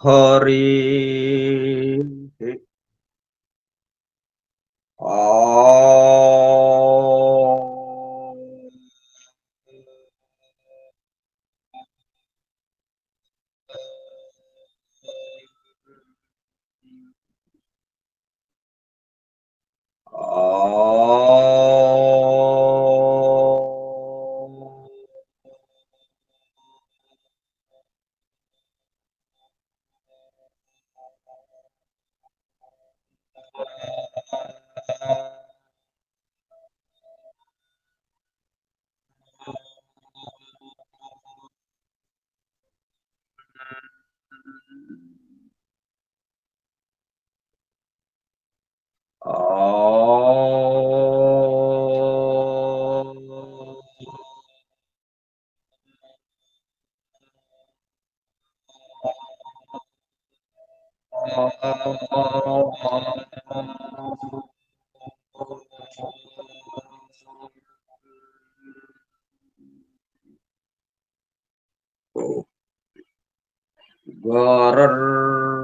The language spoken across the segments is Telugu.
హరి ఆ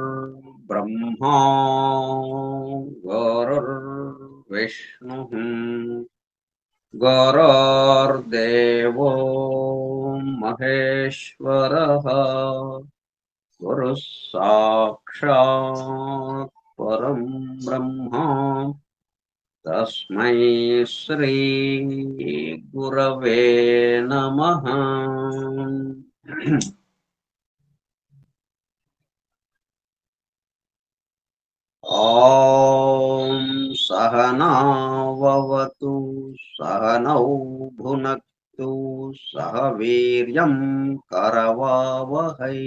గురుర్బ్రహ్మా గురుర్విష్ణుః గురుర్దేవో మహేశ్వరः గురుః సాక్షాత్ పరం బ్రహ్మ తస్మై శ్రీ గురవే నమః. ఓం సహనావతు సహనౌ భునక్తు సహ వీర్యం కరవావహై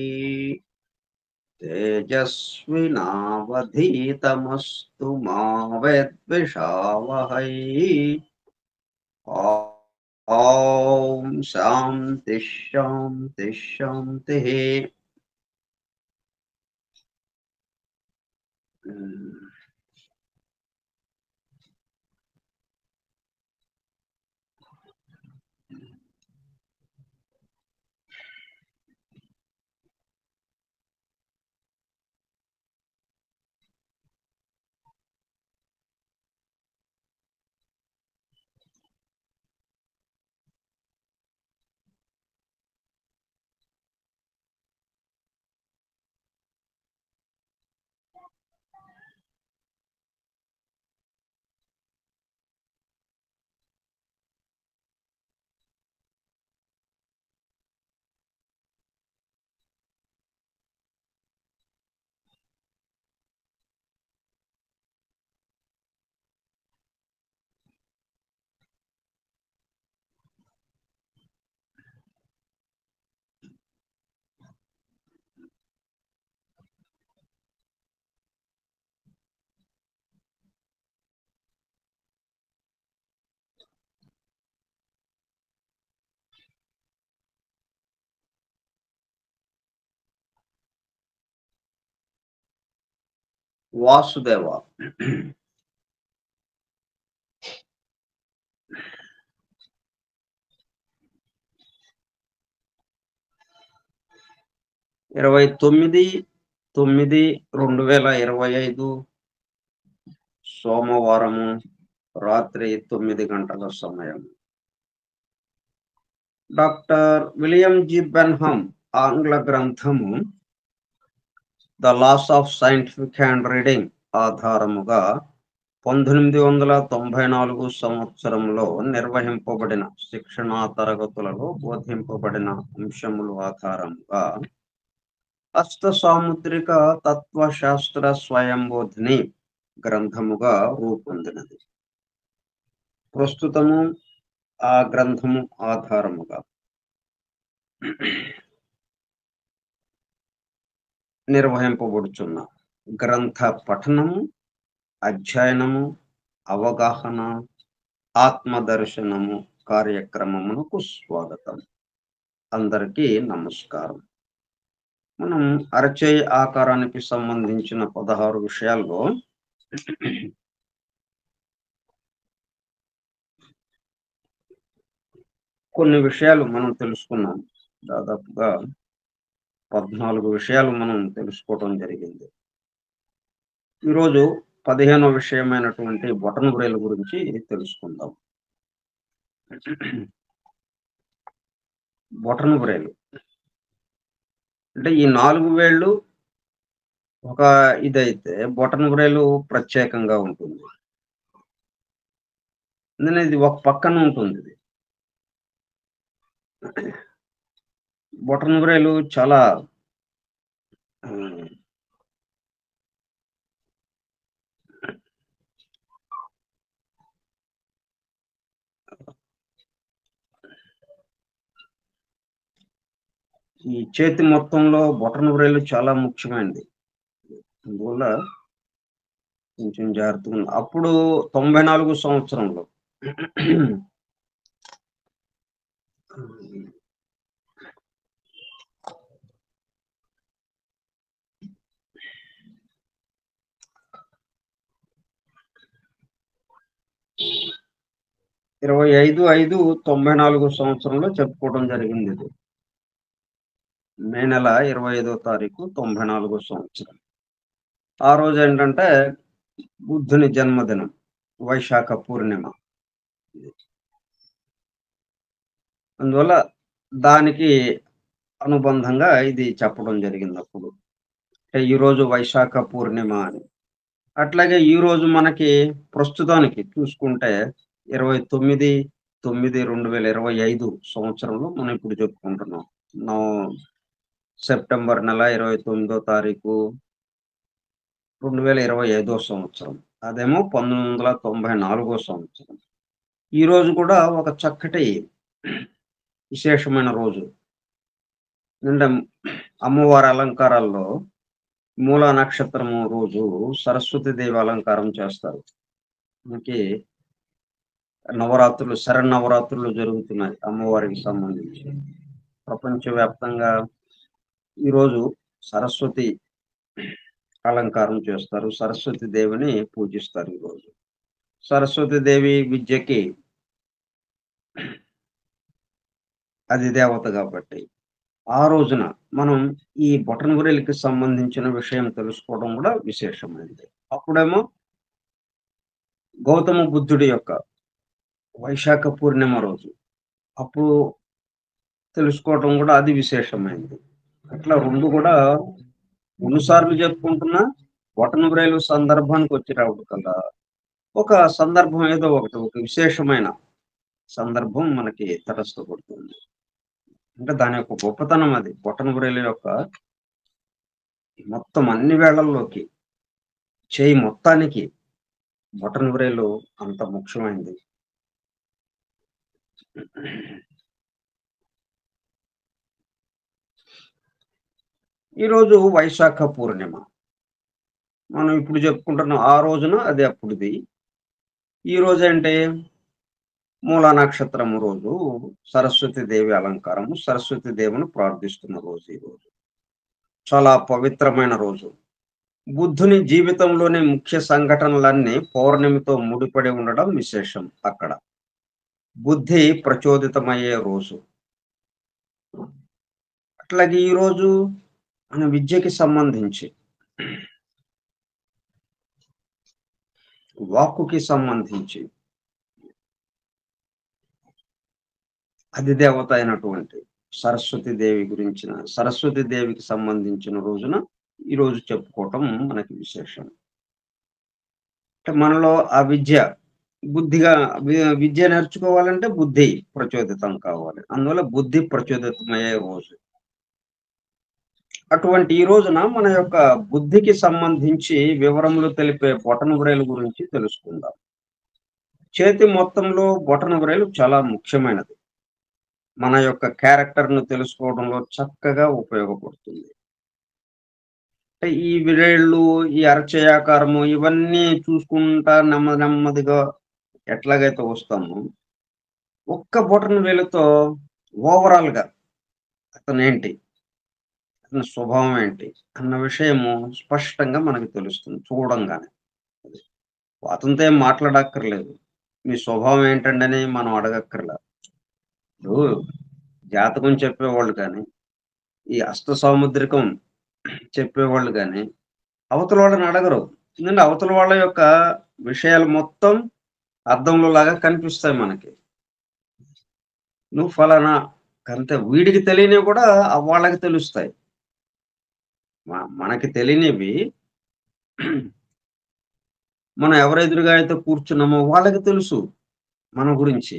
తేజస్వినావధీతమస్తు మా విద్విషావహై. ఓం శాంతి శాంతి శాంతి. వాసుదేవ. 29/9/2025 సోమవారము రాత్రి 9 గంటల సమయం. డాక్టర్ విలియం జి బెన్హమ్ ఆంగ్ల గ్రంథము the laws of scientific hand reading ఆధారముగా 1994 సంవత్సరంలో నిర్వహింపబడిన శిక్షణా తరగతులలో బోధింపబడిన అంశముల ఆధారముగా హస్త సాముద్రిక తత్వశాస్త్ర స్వయంబోధిని గ్రంథముగా రూపొందినది. ప్రస్తుతము ఆ గ్రంథము ఆధారముగా నిర్వహింపబడుచున్న గ్రంథ పఠనము, అధ్యయనము, అవగాహన, ఆత్మదర్శనము కార్యక్రమమునకు స్వాగతం. అందరికీ నమస్కారం. మనం అరచేయి ఆకారానికి సంబంధించిన 16 విషయాల్లో కొన్ని విషయాలు మనం తెలుసుకున్నాం. దాదాపుగా 14 విషయాలు మనం తెలుసుకోవటం జరిగింది. ఈరోజు 15వ విషయమైనటువంటి బొటనవేలు గురించి తెలుసుకుందాం. బొటనవేలు అంటే ఈ 4 వేళ్ళు ఒక ఇదైతే బొటనవేలు ప్రత్యేకంగా ఉంటుంది. ఎందుకంటే ఇది ఒక పక్కన ఉంటుందిది. బొటనవేలు చాలా హ్మ్. ఈ చేతి మొత్తంలో బొటనవేలు చాలా ముఖ్యమైనది. అందువల్ల కొంచెం జాగ్రత్తగా అప్పుడు 94 సంవత్సరంలో ఇరవై 25/5/94 సంవత్సరంలో చెప్పుకోవడం జరిగింది ఇది. మే నెల 25వ తారీఖు 94 సంవత్సరం. ఆ రోజు ఏంటంటే బుద్ధుని జన్మదినం. వైశాఖ పూర్ణిమ. అందువల్ల దానికి అనుబంధంగా ఇది చెప్పడం జరిగిందప్పుడు. ఈరోజు వైశాఖ పూర్ణిమ అని. అట్లాగే ఈరోజు మనకి ప్రస్తుతానికి చూసుకుంటే 29/9/2025 సంవత్సరంలో మనం ఇప్పుడు చెప్పుకుంటున్నాం. సెప్టెంబర్ నెల 29వ తారీఖు 2025 సంవత్సరం. అదేమో 1994 సంవత్సరం. ఈరోజు కూడా ఒక చక్కటి విశేషమైన రోజు. అంటే అమ్మవారి అలంకారాల్లో మూలా నక్షత్రము రోజు సరస్వతి దేవి అలంకారం చేస్తారు. మనకి నవరాత్రులు, శరన్నవరాత్రులు జరుగుతున్నాయి అమ్మవారికి సంబంధించి. ప్రపంచవ్యాప్తంగా ఈరోజు సరస్వతి అలంకారం చేస్తారు. సరస్వతి దేవిని పూజిస్తారు ఈరోజు. సరస్వతి దేవి విద్యకి అధిదేవత కాబట్టి ఆ రోజున మనం ఈ బొటనవేలుకి సంబంధించిన విషయం తెలుసుకోవడం కూడా విశేషమైనది. అప్పుడేమో గౌతమ బుద్ధుడి యొక్క వైశాఖ పూర్ణిమ రోజు. అప్పుడు తెలుసుకోవటం కూడా అది విశేషమైనది. అట్లా 2 కూడా 2 సార్లు చెప్పుకుంటున్నా బొటనవేలు సందర్భానికి వచ్చేటప్పటికల్లా ఒక సందర్భం ఏదో ఒకటి, ఒక విశేషమైన సందర్భం మనకి తటస్థపడుతుంది. అంటే దాని యొక్క గొప్పతనం అది. బొటనవేలు యొక్క మొత్తం అన్ని వేళల్లోకి, చేయి మొత్తానికి బొటనవేలు అంత ముఖ్యమైనది. ఈరోజు వైశాఖ పూర్ణిమ. మనం ఇప్పుడు చెప్పుకుంటున్నాం. ఆ రోజున అది అప్పుడుది. ఈ రోజేంటి మూలా నక్షత్రము రోజు సరస్వతి దేవి అలంకారము. సరస్వతి దేవిని ప్రార్థిస్తున్న రోజు ఈరోజు. చాలా పవిత్రమైన రోజు. బుద్ధుని జీవితంలోని ముఖ్య సంఘటనలన్నీ పౌర్ణమితో ముడిపడి ఉండడం విశేషం అక్కడ. బుద్ధి ప్రచోదితమయ్యే రోజు. అట్లాగే ఈరోజు మన విద్యకి సంబంధించి, వాక్కుకి సంబంధించి అధిదేవత అయినటువంటి సరస్వతి దేవి గురించిన, సరస్వతి దేవికి సంబంధించిన రోజున ఈరోజు చెప్పుకోవటం మనకి విశేషం. అంటే మనలో ఆ బుద్ధిగా విద్య నేర్చుకోవాలంటే బుద్ధి ప్రచోదితం కావాలి. అందువల్ల బుద్ధి ప్రచోదితమయ్యే రోజు. అటువంటి ఈ రోజున మన యొక్క బుద్ధికి సంబంధించి వివరములు తెలిపే బొటనవేలు గురించి తెలుసుకుందాం. చేతి మొత్తంలో బొటనవేలు చాలా ముఖ్యమైనది. మన యొక్క క్యారెక్టర్‌ను తెలుసుకోవడంలో చక్కగా ఉపయోగపడుతుంది. అంటే ఈ విరేళ్ళు, ఈ అరచేయాకారము ఇవన్నీ చూసుకుంటా నెమ్మదిగా ఎట్లాగైతే వస్తామో, ఒక్క బొటనవేలుతో ఓవరాల్‌గా అతనేంటి? అతని స్వభావం ఏంటి? అన్న విషయము స్పష్టంగా మనకు తెలుస్తుంది చూడంగానే. అది. అతనితో ఏం మాట్లాడక్కర్లేదు. మీ స్వభావం ఏంటండని మనం అడగక్కర్లా. ఇప్పుడు జాతకం చెప్పేవాళ్ళు కానీ, ఈ అష్ట సాముద్రికం చెప్పేవాళ్ళు గాని, అవతల వాళ్ళని అడగరు. ఎందుకంటే అవతల వాళ్ళ యొక్క విషయాలు మొత్తం అద్దంలో లాగా కనిపిస్తాయి మనకి. నువ్వు ఫలానా అంతే వీడికి తెలియనివి కూడా వాళ్ళకి తెలుస్తాయి. మనకి తెలియనివి మనం ఎవరెదురుగా అయితే కూర్చున్నామో వాళ్ళకి తెలుసు మన గురించి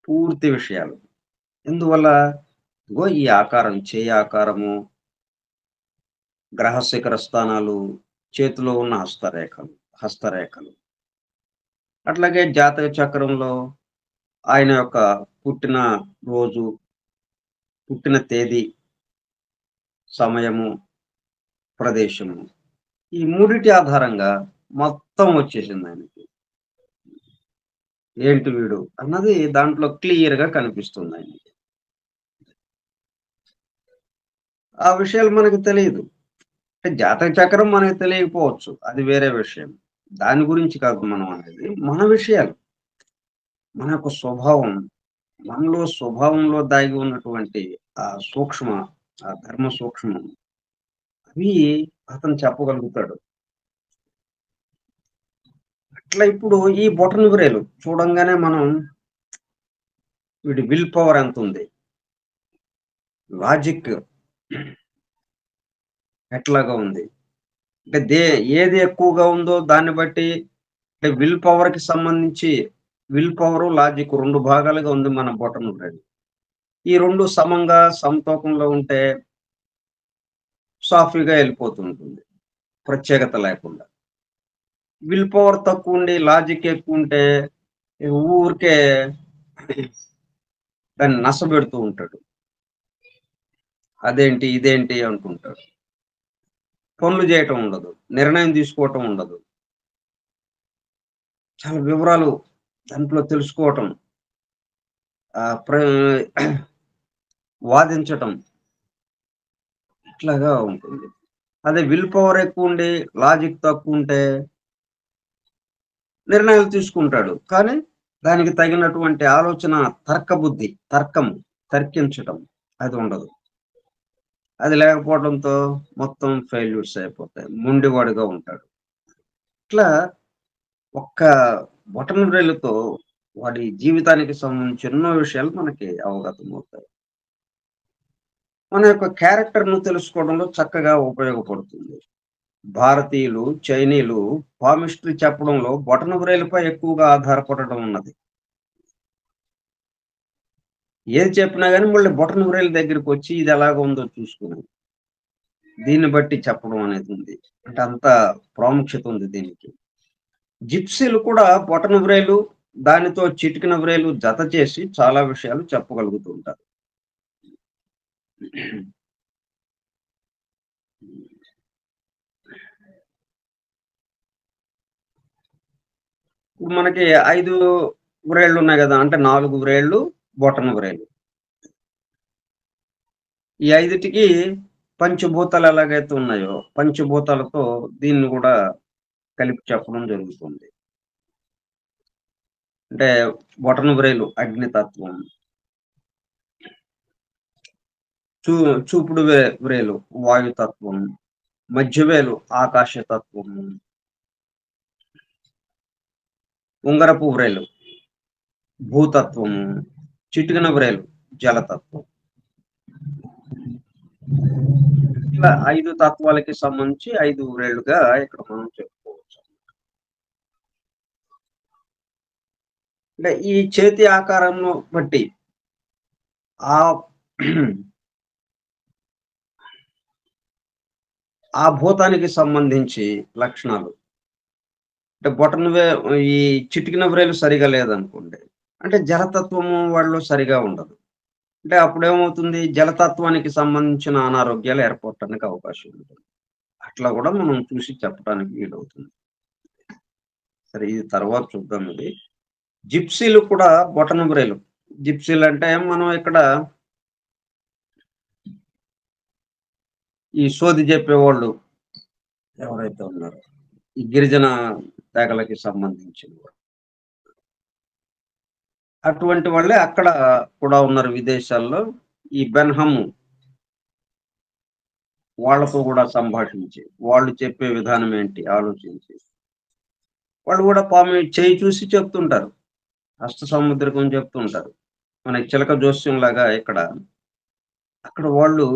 పూర్తి విషయాలు. ఎందువల్ల? ఇగో ఈ ఆకారం, చేయి ఆకారము, గ్రహ శిఖర స్థానాలు, చేతిలో ఉన్న హస్తరేఖలు. అట్లాగే జాతక చక్రంలో ఆయన యొక్క పుట్టిన రోజు, పుట్టిన తేదీ, సమయము, ప్రదేశము. ఈ మూడిటి ఆధారంగా మొత్తం వచ్చేసింది ఆయనకి. ఏంటి వీడు అన్నది దాంట్లో క్లియర్‌గా కనిపిస్తుంది ఆయనకి. ఆ విషయాలు మనకు తెలీదు. అంటే జాతక చక్రం మనకు తెలియకపోవచ్చు. అది వేరే విషయం. దాని గురించి కాదు మనం అనేది. మన విషయాలు, మన యొక్క స్వభావం, మనలో స్వభావంలో దాగి ఉన్నటువంటి ఆ సూక్ష్మ, ఆ ధర్మ సూక్ష్మం అవి అతను చెప్పగలుగుతాడు. అట్లా ఇప్పుడు ఈ బొటనవేలు చూడంగానే మనం వీడి విల్ పవర్ ఎంతుంది? లాజిక్ ఎట్లాగా ఉంది? అంటే ఏది ఎక్కువగా ఉందో దాన్ని బట్టి అంటే విల్ పవర్‌కి సంబంధించి విల్ పవరు, లాజిక్ 2 భాగాలుగా ఉంది మన బొటనవేలు. ఈ 2 సమంగా, సమతూకంలో ఉంటే సాఫీగా ఎళ్ళిపోతుంటుంది. ప్రత్యేకత లేకుండా. విల్ పవర్ తక్కువుండి, లాజిక్ ఎక్కువుంటే ఊరికే దాన్ని నసబెడుతూ ఉంటాడు. అదేంటి, ఇదేంటి అనుకుంటాడు. పనులు చేయటం ఉండదు. నిర్ణయం తీసుకోవటం ఉండదు. చాలా వివరాలు దాంట్లో తెలుసుకోవటం. ఆహ్, ప్ర వాదించటం ఇట్లాగా ఉంటుంది. అదే విల్ పవర్ ఎక్కువుండి, లాజిక్ తక్కువుంటే నిర్ణయాలు తీసుకుంటాడు. కానీ దానికి తగినటువంటి ఆలోచన, తర్కం, తర్కించటం అది ఉండదు. అది లేకపోవడంతో మొత్తం ఫెయిల్యూర్స్ అయిపోతాయి. మొండివాడుగా ఉంటాడు. ఇట్లా ఒక్క బొటనవేలుతో వాడి జీవితానికి సంబంధించి ఎన్నో విషయాలు మనకి అవగతమవుతాయి. మన యొక్క క్యారెక్టర్‌ను తెలుసుకోవడంలో చక్కగా ఉపయోగపడుతుంది. భారతీయులు, చైనీయులు పామిస్ట్రీ చెప్పడంలో బొటనవేలుపై ఎక్కువగా ఆధారపడడం ఉన్నది. ఏది చెప్పినా గాని మళ్ళీ బొటనవేలు దగ్గరికొచ్చి ఇది ఎలాగుందో చూసుకొని, దీన్ని బట్టి చెప్పడం అనేది ఉంది. అంటే అంత ప్రాముఖ్యత ఉంది దీనికి. జిప్సీలు కూడా బొటనవేలు, దానితో చిటికెన వ్రేలు జత చేసి చాలా విషయాలు చెప్పగలుగుతూ ఉంటారు. ఇప్పుడు మనకి 5 వ్రేళ్ళున్నాయి గదా! అంటే 4 వ్రేళ్ళు, బొటనవేలు. ఈ 5టికి పంచభూతాలు ఎలాగైతే ఉన్నాయో, పంచభూతాలతో దీన్ని గూడా కలిపి చెప్పడం జరుగుతుంది. అంటే బొటనవేలు అగ్నితత్వం, చూ చూపుడు వ్రేలు వాయుతత్వం, మధ్యవేలు ఆకాశతత్వము, ఉంగరపు వ్రేలు భూతత్వము, చిటికెన వ్రేలు జలతత్వం. ఇట్లా 5 తత్వాలకి సంబంధించి 5 వ్రేళ్లుగా ఇక్కడ మనం చెప్పుకోవచ్చు. అంటే ఈ చేతి ఆకారంను బట్టి ఆ ఆ భూతానికి సంబంధించి లక్షణాలు. అంటే ఈ చిటికెన వ్రేలు సరిగా లేదనుకోండి. అంటే జలతత్వము వాళ్ళలో సరిగా ఉండదు. అంటే అప్పుడేమవుతుంది జలతత్వానికి సంబంధించిన అనారోగ్యాలు ఏర్పడటానికి అవకాశం ఉంటుంది. అట్లా గూడా మనం చూసి చెప్పడానికి వీలవుతుంది. సరే ఇది తర్వాత చూద్దాం ఇది. జిప్సీలు కూడా బొటనవేలు. జిప్సీలంటే మనం ఇక్కడ ఈ సోది జెప్పేవాళ్ళు ఎవరైతే ఉన్నారో, ఈ గిరిజన తెగలకి సంబంధించిన వాళ్ళు. అటువంటి వాళ్ళే అక్కడ కూడా ఉన్నారు విదేశాల్లో. ఈ బెన్‌హమ్ వాళ్ళతో కూడా సంభాషించి, వాళ్ళు చెప్పే విధానం ఏంటి ఆలోచించి, వాళ్ళు కూడా పాము చేయి చూసి చెప్తుంటారు. హస్త సాముద్రికం చెప్తుంటారు. మనకి చిలక జోస్యంలాగా అక్కడ వాళ్ళు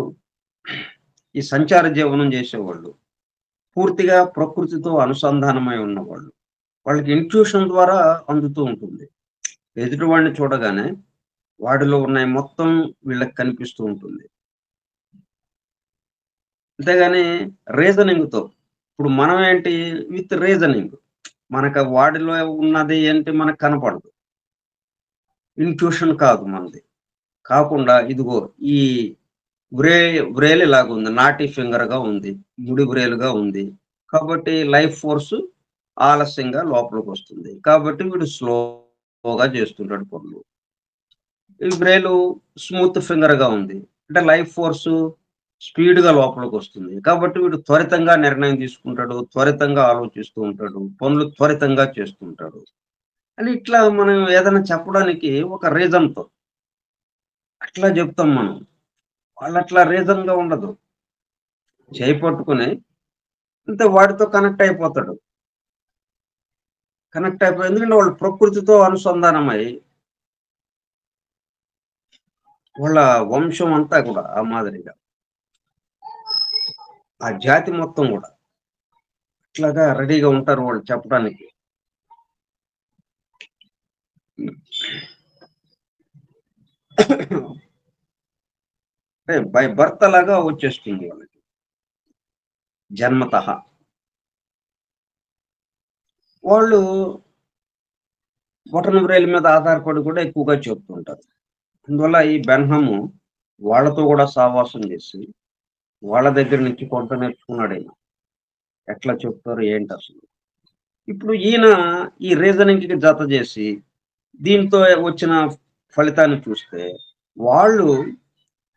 ఈ సంచార జీవనం చేసేవాళ్ళు. పూర్తిగా ప్రకృతితో అనుసంధానమై ఉన్నవాళ్ళు. వాళ్ళకి ఇంట్యూషన్ ద్వారా అందుతూ ఉంటుంది. ఎదుటివాడిని చూడగానే వాడిలో ఉన్నయి మొత్తం వీళ్ళకి కనిపిస్తూ ఉంటుంది. అంతేగాని రీజనింగ్‌తో ఇప్పుడు మనం ఏంటి విత్ రీజనింగ్ మనకు వాడిలో ఉన్నది ఏంటి మనకు కనపడదు. ఇంట్యూషన్ కాదు మనది. కాకుండా ఇదిగో ఈ వ్రే వ్రేలు ఇలాగుంది. నాటీ ఫింగర్‌గా ఉంది. ముడి వ్రేలుగా ఉంది. కాబట్టి లైఫ్ ఫోర్స్ ఆలస్యంగా లోపలికొస్తుంది. కాబట్టి వీడు స్లోగా చేస్తుంటాడు పనులు. ఈ వ్రేలు స్మూత్ ఫింగర్‌గా ఉంది. అంటే లైఫ్ ఫోర్సు స్పీడ్‌గా లోపలికొస్తుంది. కాబట్టి వీడు త్వరితంగా నిర్ణయం తీసుకుంటాడు. త్వరితంగా ఆలోచిస్తూ ఉంటాడు. పనులు త్వరితంగా చేస్తుంటాడు. అని ఇట్లా మనం ఏదైనా చెప్పడానికి ఒక రీజన్‌తో అట్లా చెప్తాం మనం. వాళ్ళట్లా రీజన్‌గా ఉండదు. చేయి పట్టుకొని అంతే వాడితో కనెక్ట్ అయిపోతాడు. కనెక్ట్ అయిపోయి ఎందుకంటే వాళ్ళు ప్రకృతితో అనుసంధానమై వాళ్ళ వంశం అంతా కూడా ఆ మాదిరిగా. ఆ జాతి మొత్తం గూడా. అట్లాగా రెడీగా ఉంటారు వాళ్ళు చెప్పడానికి. అంటే బై బర్త్ లాగా వచ్చేస్తుంది వాళ్ళకి. జన్మతః. వాళ్ళు బొటనవేలు మీద ఆధారపడి కూడా ఎక్కువగా చెప్తుంటారు. అందువల్ల ఈ బెన్‌హము వాళ్ళతో గూడా సావాసం చేసి, వాళ్ళ దగ్గర నుంచి కొంత నేర్చుకున్నాడీయన. ఎట్లా చెప్తారు ఏంటసలు. ఇప్పుడు ఈయన ఈ రీజనింగ్‌కి జత చేసి, దీంతో వచ్చిన ఫలితాన్ని చూస్తే, వాళ్ళు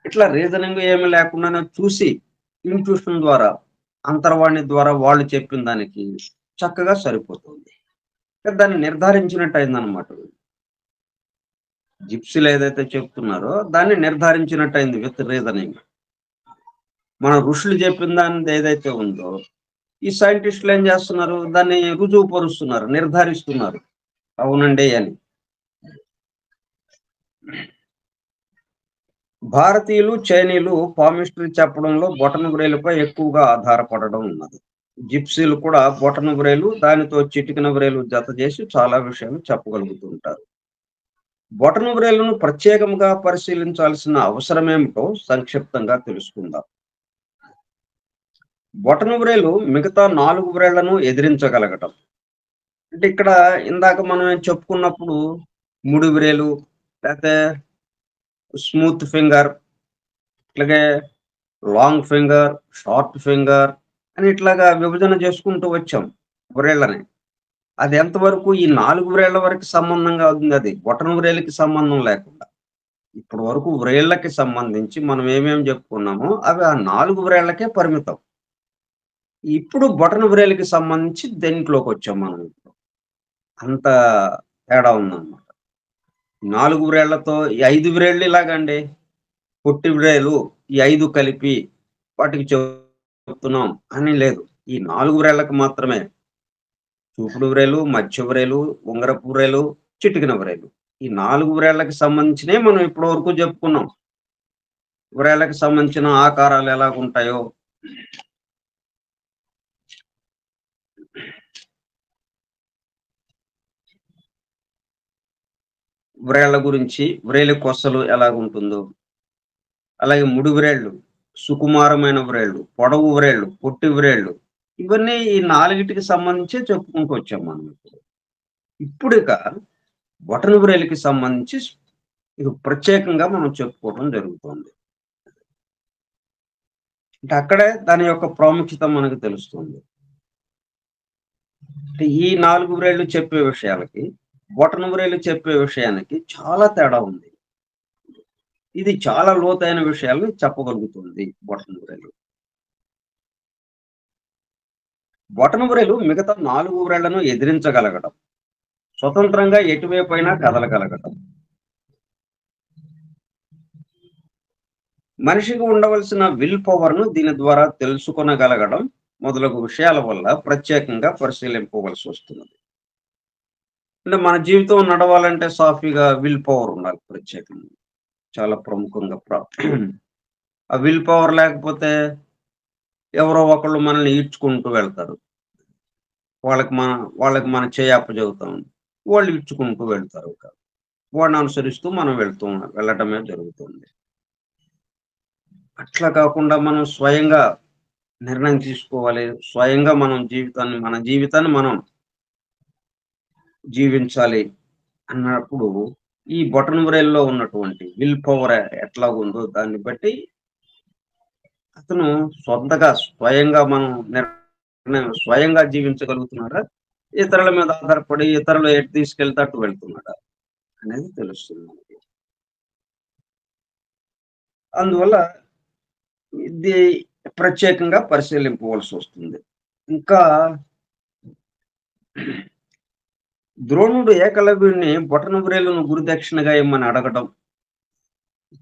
ఇట్లా రీజనింగ్ ఏమి లేకుండానే చూసి, ఇంట్యూషన్ ద్వారా, అంతర్వాణి ద్వారా వాళ్ళు చెప్పిన దానికి చక్కగా సరిపోతుంది. దాన్ని నిర్ధారించినట్టు అయిందనమాట. జిప్సీలు ఏదైతే చెప్తున్నారో దాన్ని నిర్ధారించినట్టయింది విత్ రీజనింగ్. మన ఋషులు చెప్పిన దానిది ఏదైతే ఉందో, ఈ సైంటిస్టులు ఏం చేస్తున్నారు? దాన్ని రుజువు పరుస్తున్నారు, నిర్ధారిస్తున్నారు. అవునండి అని. భారతీయులు, చైనీయులు పామిస్ట్రీ చెప్పడంలో బొటనవేలుపై ఎక్కువగా ఆధారపడడం ఉన్నది. జిప్సీలు కూడా బొటనవేలు, దానితో చిటికెన వ్రేలు జత చేసి చాలా విషయాలు చెప్పగలుగుతుంటారు. బొటనవేలును ప్రత్యేకంగా పరిశీలించాల్సిన అవసరమేమిటో సంక్షిప్తంగా తెలుసుకుందాం. బొటనవేలు మిగతా 4 వ్రేళ్లను ఎదిరించగలగటం. అంటే ఇక్కడ ఇందాక మనం చెప్పుకున్నప్పుడు ముడి వ్రేలు, లేతే స్మూత్ ఫింగర్, అట్లాగే లాంగ్ ఫింగర్, షార్ట్ ఫింగర్ అని ఇట్లాగా విభజన చేసుకుంటూ వచ్చాం వ్రేళ్ళని. అది ఎంతవరకు ఈ 4 వ్రేళ్ల వరకు సంబంధంగా ఉందది. బొటనవేలుకి సంబంధం లేకుండా. ఇప్పటి వరకు వ్రేళ్ళకి సంబంధించి మనం ఏమేమి చెప్పుకున్నామో అవి ఆ 4 వ్రేళ్ళకే పరిమితం. ఇప్పుడు బొటనవేలుకి సంబంధించి దీంట్లోకొచ్చాం మనం ఇప్పుడు. అంత తేడా ఉందన్నమాట. 4 వ్రేళ్లతో ఈ 5 వ్రేళ్ళు ఇలాగండి. పొట్టి వ్రేలు ఈ 5 కలిపి వాటికి చెప్తున్నాం అని లేదు. ఈ 4 వ్రేళ్ళకి మాత్రమే. చూపుడు వ్రేలు, మధ్య వ్రేలు, ఉంగరపు వ్రేలు, చిటికెన వ్రేలు. ఈ 4 వ్రేళ్ళకి సంబంధించినయి మనం ఇప్పటి వరకు చెప్పుకున్నాం. వ్రేళ్ళకి సంబంధించిన ఆకారాలు ఎలాగుంటాయో వ్రేళ్ళ గురించి, వ్రేలి కొసలు ఎలాగుంటుందో, అలాగే ముడి వ్రేళ్ళు, సుకుమారమైన వ్రేళ్ళు, పొడవు వ్రేళ్ళు, పొట్టి వ్రేళ్ళు ఇవన్నీ ఈ 4టికి సంబంధించే చెప్పుకుంటూ వచ్చాం మనం ఇప్పుడు. ఇప్పుడిక బొటనవేలుకి సంబంధించి ఇక ప్రత్యేకంగా మనం చెప్పుకోవడం జరుగుతోంది. అంటే అక్కడే దాని యొక్క ప్రాముఖ్యత మనకు తెలుస్తుంది. అంటే ఈ 4 వ్రేళ్ళు చెప్పే విషయాలకి, బొటనవేలు చెప్పే విషయానికి చాలా తేడా ఉంది. ఇది చాలా లోతైన విషయాల్ని చెప్పగలుగుతుంది బొటనవేలు. బొటనవేలు మిగతా 4 వ్రేళ్లను ఎదిరించగలగడం. స్వతంత్రంగా ఎటువైపైనా కదలగలగటం. మనిషికి ఉండవలసిన విల్ పవర్‌ను దీని ద్వారా తెలుసుకొనగలగడం మొదలగు విషయాల వల్ల ప్రత్యేకంగా పరిశీలింపవలసొస్తున్నది. అంటే మన జీవితం నడవాలంటే సాఫీగా విల్ పవర్ ఉండాలి ప్రత్యేకంగా. చాలా ప్రముఖంగా ఆ విల్ పవర్ లేకపోతే ఎవరో ఒకళ్ళు మనల్ని ఈడ్చుకుంటూ వెళ్తారు. వాళ్ళకి మన వాళ్ళకి మనం చేయి అప్పజెబుతాం. వాళ్ళు ఈడ్చుకుంటూ వెళ్తారు ఇక. వాడిని అనుసరిస్తూ మనం వెళ్ళటమే జరుగుతుంది. అట్లా కాకుండా మనం స్వయంగా నిర్ణయం తీసుకోవాలి. స్వయంగా మన జీవితాన్ని మనం జీవించాలి అన్నప్పుడు ఈ బొటనవేలులో ఉన్నటువంటి విల్ పవర్ ఎట్లాగుందో దాన్ని బట్టి అతను సొంతగా స్వయంగా స్వయంగా జీవించగలుగుతున్నాడా? ఇతరుల మీద ఆధారపడి ఇతరులు ఎటు తీసుకెళ్తే అటు వెళ్తున్నాడా? అనేది తెలుస్తుంది మనకి. అందువల్ల ఇది ప్రత్యేకంగా పరిశీలింపవలసొస్తుంది. ఇంకా ద్రోణుడు ఏకలవ్యుడిని బొటనవేలును గురుదక్షిణగా ఇమ్మని అడగడం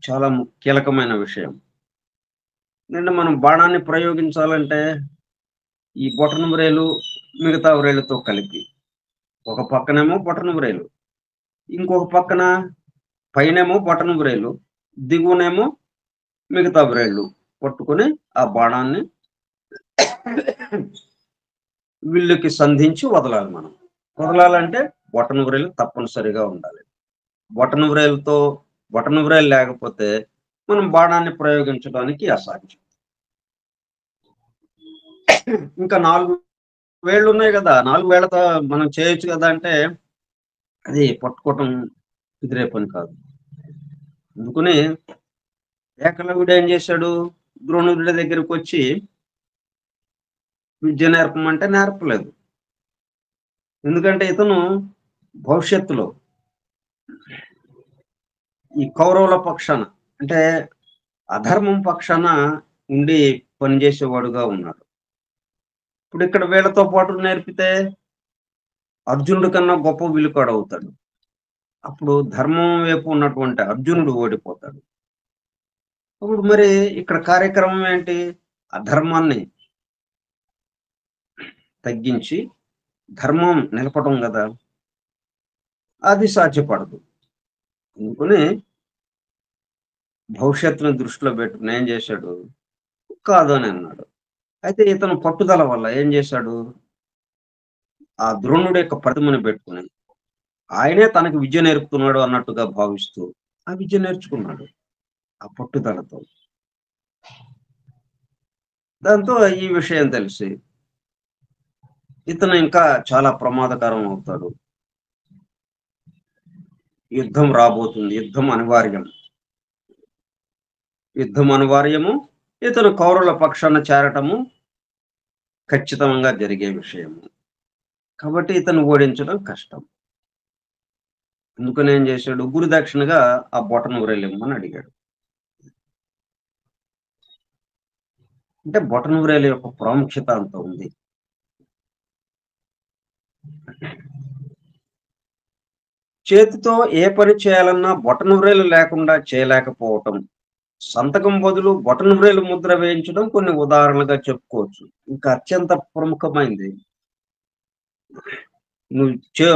చాలా కీలకమైన విషయం. ఎందుకంటే మనం బాణాన్ని ప్రయోగించాలంటే ఈ బొటనవేలు మిగతా వ్రేళ్ళతో కలిపి. ఒక పక్కనేమో బొటనవేలు, ఇంకొక పక్కన పైనేమో బొటనవేలు, దిగువనేమో మిగతా వ్రేళ్ళు పట్టుకొని ఆ బాణాన్ని విల్లుకి సంధించి వదలాలి మనం. వదలాలంటే బొటనవేలు తప్పనిసరిగా ఉండాలి. బొటనవేలుతో బొటనవేలు లేకపోతే మనం బాణాన్ని ప్రయోగించడానికి అసాధ్యం. ఇంకా 4 వేళ్ళున్నాయి గదా! 4 వేళ్ళతో మనం చేయొచ్చు గదా! అంటే అది పట్టుకోవటం కుదిరే పని కాదు. అందుకని ఏకలవ్యుడు ఏం చేశాడు? ద్రోణుడి దగ్గరికొచ్చి విద్య నేర్పమంటే నేర్పలేదు. ఎందుకంటే ఇతను భవిష్యత్తులో ఈ కౌరవుల పక్షాన అంటే అధర్మం పక్షాన ఉండి పనిచేసేవాడుగా ఉన్నాడు. ఇప్పుడిక్కడ వీళ్ళతో పాటు నేర్పితే అర్జునుడి కన్నా గొప్ప విలుకాడవుతాడు. అప్పుడు ధర్మం వైపు ఉన్నటువంటి అర్జునుడు ఓడిపోతాడు. అప్పుడు మరి ఇక్కడ కార్యక్రమం ఏంటి? అధర్మాన్ని తగ్గించి ధర్మం నిలపడం గదా! అది సాధ్యపడదు. అందుకని భవిష్యత్తుని దృష్టిలో పెట్టుకొని ఏం చేశాడు? కాదు అని అన్నాడు. అయితే ఇతను పట్టుదల వల్ల ఏం చేశాడు? ఆ ద్రోణుడి యొక్క ప్రతిమను పెట్టుకొని, ఆయనే తనకి విద్య నేర్పుతున్నాడు అన్నట్టుగా భావిస్తూ, ఆ విద్య నేర్చుకున్నాడు. ఆ పట్టుదలతో. దాంతో ఈ విషయం తెలిసి, ఇతను ఇంకా చాలా ప్రమాదకరం అవుతాడు. యుద్ధం రాబోతుంది. యుద్ధం అనివార్యం. యుద్ధం అనివార్యము. ఇతను కౌరవుల పక్షాన చేరటము ఖచ్చితంగా జరిగే విషయము. కాబట్టి ఇతన్ని ఓడించడం కష్టం. అందుకని ఏం చేశాడు? గురుదక్షిణగా ఆ బొటనవేలిమ్మని అడిగాడు. అంటే బొటనవేలు యొక్క ప్రాముఖ్యత అంత ఉంది. చేతితో ఏ పని చేయాలన్నా బొటనవేలు లేకుండా చేయలేకపోవటం. సంతకం బదులు బొటనవేలు ముద్ర వేయించడం కొన్ని ఉదాహరణలుగా చెప్పుకోవచ్చు. ఇంకా అత్యంత ప్రముఖమైంది. నువ్వు చే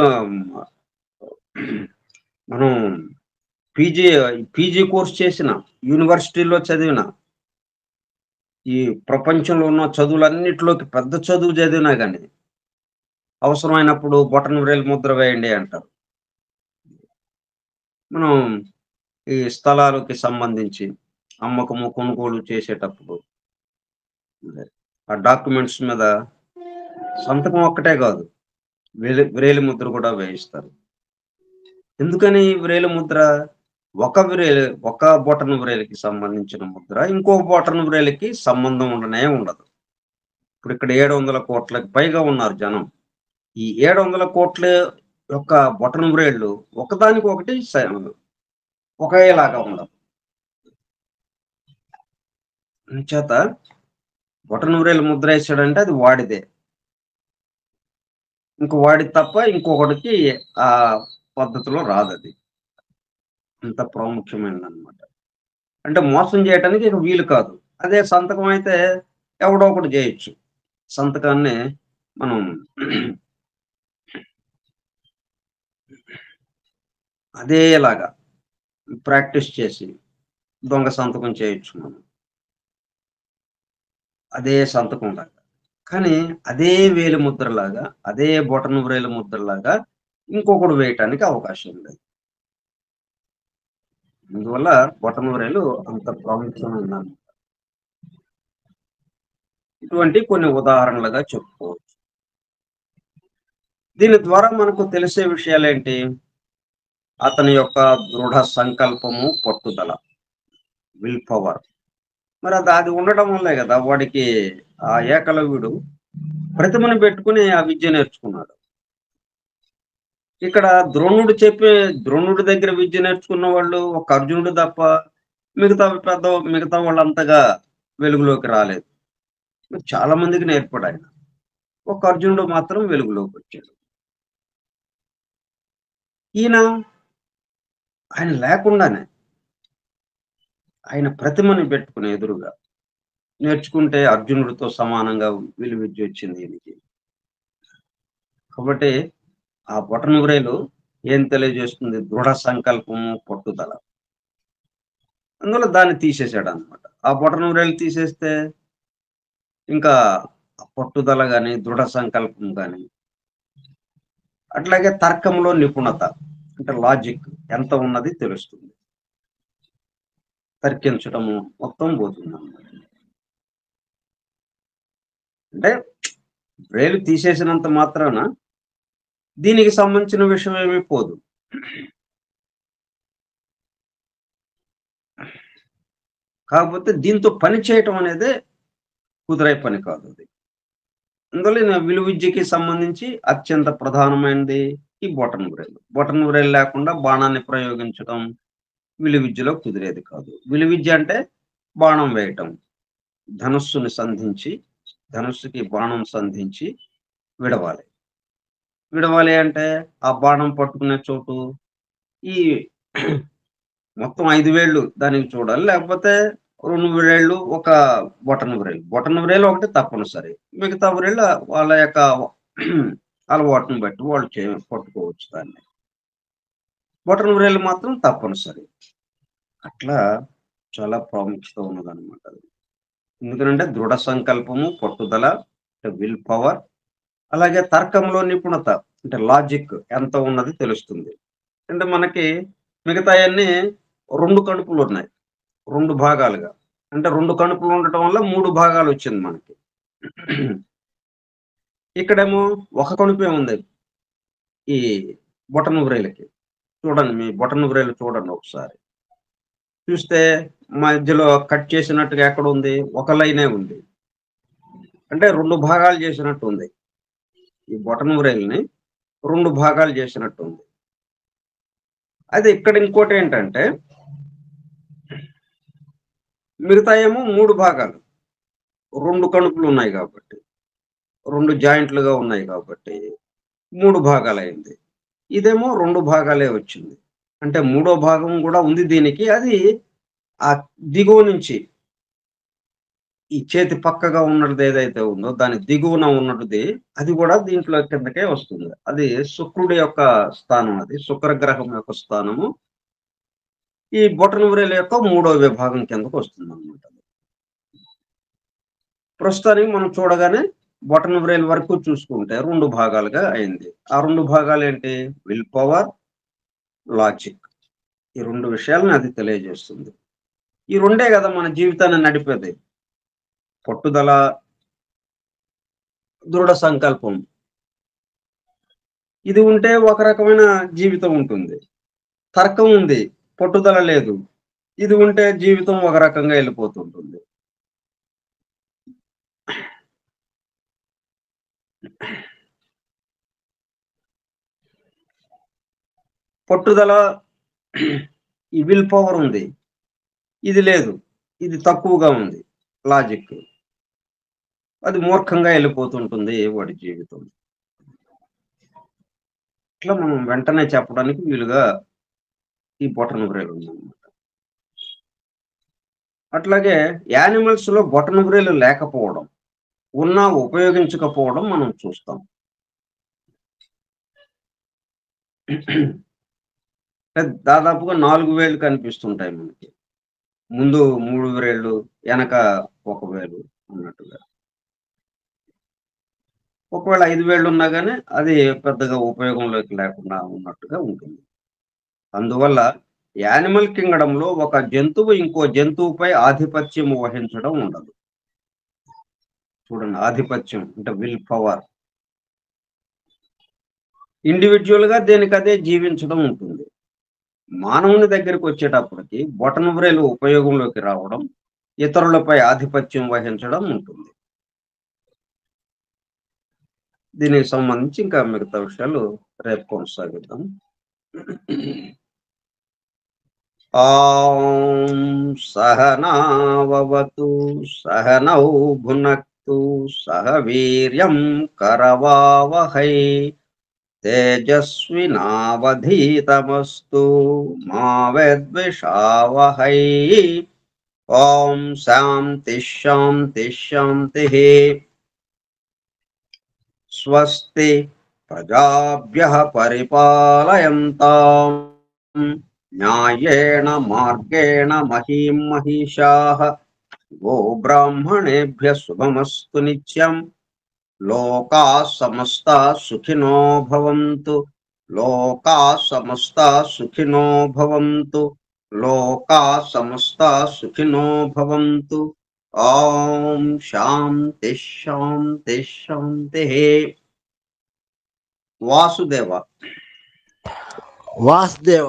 మనం పీజీ పీజీ కోర్స్ చేసిన, యూనివర్సిటీలో చదివిన, ఈ ప్రపంచంలో ఉన్న చదువులన్నిటిలోకి పెద్ద చదువు చదివినా గాని, అవసరమైనప్పుడు బొటనవేలు ముద్ర వేయండి అంటారు. మనం ఈ స్థలాలకి సంబంధించి అమ్మకము, కొనుగోలు చేసేటప్పుడు ఆ డాక్యుమెంట్స్ మీద సంతకం ఒక్కటే కాదు, వ్రేలి ముద్ర కూడా వేయిస్తారు. ఎందుకని వ్రేలి ముద్ర? ఒక బొటన వ్రేలికి సంబంధించిన ముద్ర, ఇంకో బొటన వ్రేలికి సంబంధం ఉండనే ఉండదు. ఇప్పుడు ఇక్కడ 700,00,00,000కి పైగా ఉన్నారు జనం. ఈ 700,00,00,000 యొక్క బొటన వ్రేళ్ళు ఒకదానికొకటి ఒకేలాగా ఉండవు. అంచేత బొటనవేలు ముద్ర ఏసాడంటే అది వాడిదే. వాడిది తప్ప ఇంకొకడికి ఆ పద్ధతిలో రాదది. అంత ప్రాముఖ్యమైనదనమాట. అంటే మోసం చేయటానికి ఇక వీలు కాదు. అదే సంతకం అయితే ఎవడో ఒకడు జేయొచ్చు. సంతకాన్ని మనం అదేలాగా ప్రాక్టీస్ చేసి దొంగ సంతకం చేయొచ్చు మనం. అదే సంతకంలాగా. కానీ అదే వేలి ముద్రలాగా, అదే బొటన వ్రేలు ముద్రలాగా ఇంకొకడు వేయటానికి అవకాశం లేదు. అందువల్ల బొటన వ్రేలు అంత ప్రాముఖ్యమైన ఇటువంటి కొన్ని ఉదాహరణలుగా చెప్పుకోవచ్చు. దీని ద్వారా మనకు తెలిసే విషయాలేంటి? అతని యొక్క దృఢ సంకల్పము, పట్టుదల, విల్ పవర్. మరి అది ఉండడం వల్లే గదా! వాడికి ఆ ఏకలవ్యుడు ప్రతిమను పెట్టుకొని ఆ విద్య నేర్చుకున్నాడు. ఇక్కడ ద్రోణుడి దగ్గర విద్య నేర్చుకున్న వాళ్ళు ఒక అర్జునుడు తప్ప మిగతా వాళ్ళంతగా వెలుగులోకి రాలేదు. చాలా మందికి నేర్పాడాయన. ఒక అర్జునుడు మాత్రం వెలుగులోకొచ్చాడు. ఈయన ఆయన లేకుండానే ఆయన ప్రతిమని పెట్టుకుని ఎదురుగా నేర్చుకుంటే అర్జునుడితో సమానంగా విలువిద్యొచ్చింది ఈయనకి. కాబట్టి ఆ బొటనవ్రేలు ఏం తెలియజేస్తుంది? దృఢ సంకల్పము, పట్టుదల. అందువల్ల దాన్ని తీసేసాడనమాట. ఆ బొటనవేలు తీసేస్తే ఇంకా ఆ పట్టుదల గాని, దృఢ సంకల్పం గాని, అట్లాగే తర్కంలో నిపుణత అంటే లాజిక్ ఎంత ఉన్నది తెలుస్తుంది. తర్కించటము మొత్తం పోతుందనమాట. అంటే వ్రేలు తీసేసినంత మాత్రాన దీనికి సంబంధించిన విషయం ఏమీ పోదు. కాకపోతే దీంతో పని చేయటం అనేదే కుదిరే పని కాదది. అందువల్ల విలువిద్యకి సంబంధించి అత్యంత ప్రధానమైనది ఈ బొటనవేలు. బొటనవేలు లేకుండా బాణాన్ని ప్రయోగించటం విలువిద్యలో కుదిరేది కాదు. విలువిద్య అంటే బాణం వేయటం. ధనుస్సుని సంధించి, ధనుస్సుకి బాణం సంధించి విడవాలి. విడవాలి అంటే ఆ బాణం పట్టుకునే చోటు ఈ మొత్తం 5 వేళ్ళు దానికి చూడాలి. లేకపోతే 2 వ్రేళ్ళు, ఒక బొటన వ్రేలు. బొటన వ్రేలు ఒకటి తప్పనిసరి. మిగతా వ్రేళ్ళు వాళ్ళ యొక్క అలవాటుని బట్టి వాళ్ళు పట్టుకోవచ్చు దాన్ని. బొటన వ్రేలు మాత్రం తప్పనిసరి. అట్లా చాలా ప్రాముఖ్యత ఉన్నదనమాట అది. ఎందుకనంటే దృఢ సంకల్పము, పట్టుదల, అంటే విల్ పవర్, అలాగే తర్కంలో నిపుణత అంటే లాజిక్ ఎంత ఉన్నది తెలుస్తుంది. అంటే మనకి మిగతాయన్నీ 2 కణుపులున్నాయి. 2 భాగాలుగా. అంటే 2 కణుపులు ఉండటం వల్ల 3 భాగాలొచ్చింది మనకి. ఇక్కడేమో ఒక కణుపే ఉంది ఈ బొటన వ్రేలుకి. చూడండి మీ బొటన వ్రేలు చూడండి ఒకసారి. చూస్తే మధ్యలో కట్ చేసినట్టుగా ఎక్కడుంది? ఒక లైనే ఉంది. అంటే 2 భాగాలు చేసినట్టుంది. ఈ బొటన వ్రేలుని 2 భాగాలు చేసినట్టుంది. అయితే ఇక్కడ ఇంకోటేంటంటే మిగతాయేమో 3 భాగాలు. 2 కణుపులున్నాయి గాబట్టి. 2 జాయింట్లుగా ఉన్నాయి కాబట్టి 3 భాగాలయింది. ఇదేమో 2 భాగాలే వచ్చింది. అంటే మూడో భాగం గూడా ఉంది దీనికి. అది ఆ దిగువ నుంచి ఈ చేతి పక్కగా ఉన్నది ఏదైతే ఉందో దాని దిగువన ఉన్నటిది అది గూడా దీంట్లో కిందకే వస్తుంది. అది శుక్రుడి యొక్క స్థానం అది. శుక్ర గ్రహం యొక్క స్థానము. ఈ బొటనవేలు యొక్క మూడో విభాగం కిందకొస్తుందనమాట. ప్రస్తుతానికి మనం చూడగానే బొటనవేలు వరకు చూసుకుంటే 2 భాగాలుగా అయింది. ఆ 2 భాగాలేంటి? Will power, logic. ఈ 2 విషయాలను అది తెలియజేస్తుంది. ఈ రెండే గదా మన జీవితాన్ని నడిపేది. పట్టుదల, దృఢ సంకల్పం. ఇది ఉంటే ఒక రకమైన జీవితం ఉంటుంది. తర్కం ఉంది. పట్టుదల లేదు. ఇది ఉంటే జీవితం ఒక రకంగా ఎళ్ళిపోతుంటుంది. పట్టుదల ఈ విల్ పవర్ ఉంది. ఇది లేదు. ఇది తక్కువగా ఉంది. లాజిక్. అది మూర్ఖంగా ఎళ్ళిపోతుంటుంది వాడి జీవితం. ఇట్లా మనం వెంటనే చెప్పడానికి వీలుగా ఈ బొటనవేలు ఉందన్నమాట. అట్లాగే యానిమల్స్ లో బొటనవేలు లేకపోవడం, ఉన్నా ఉపయోగించకపోవడం మనం చూస్తాం. దాదాపుగా 4 వేలు కనిపిస్తుంటాయి మనకి. ముందు 3 వేళ్ళు, వెనక 1 వేలు అన్నట్టుగా. ఒకవేళ 5 వేళ్ళున్నా గాని అది పెద్దగా ఉపయోగంలోకి లేకుండా ఉన్నట్టుగా ఉంటుంది. అందువల్ల యానిమల్ కింగ్‌డమ్‌లో ఒక జంతువు ఇంకో జంతువుపై ఆధిపత్యం వహించడం ఉండదు. చూడండి, ఆధిపత్యం అంటే విల్ పవర్. ఇండివిడ్యువల్‌గా దేనికదే జీవించడం ఉంటుంది. మానవుని దగ్గరికొచ్చేటప్పటికి బొటనవేలు ఉపయోగంలోకి రావడం, ఇతరులపై ఆధిపత్యం వహించడం ఉంటుంది. దీనికి సంబంధించి ఇంకా మిగతా విషయాలు రేపు కొనసాగిద్దాం. సహనావతు సహనౌ భునక్తు సహ వీర్యం కరవావహై తేజస్వినావధీతమస్తు మా విద్విషావహై. ఓం శాంతి శాంతి శాంతి. స్వస్తి ప్రజాభ్యః పరిపాలయంతాం న్యాయేణ మార్గేణ మహీం మహిషాః. గోబ్రాహ్మణేభ్యः శుభమస్తు నిత్యం. లోకాః సమస్తాః సుఖినో భవంతు. లోకాః సమస్తాః సుఖినో భవంతు. లోకాః సమస్తాః సుఖినో భవంతు. ఓం శాంతి శాంతి శాంతి. వాసుదేవ. వాసుదేవ.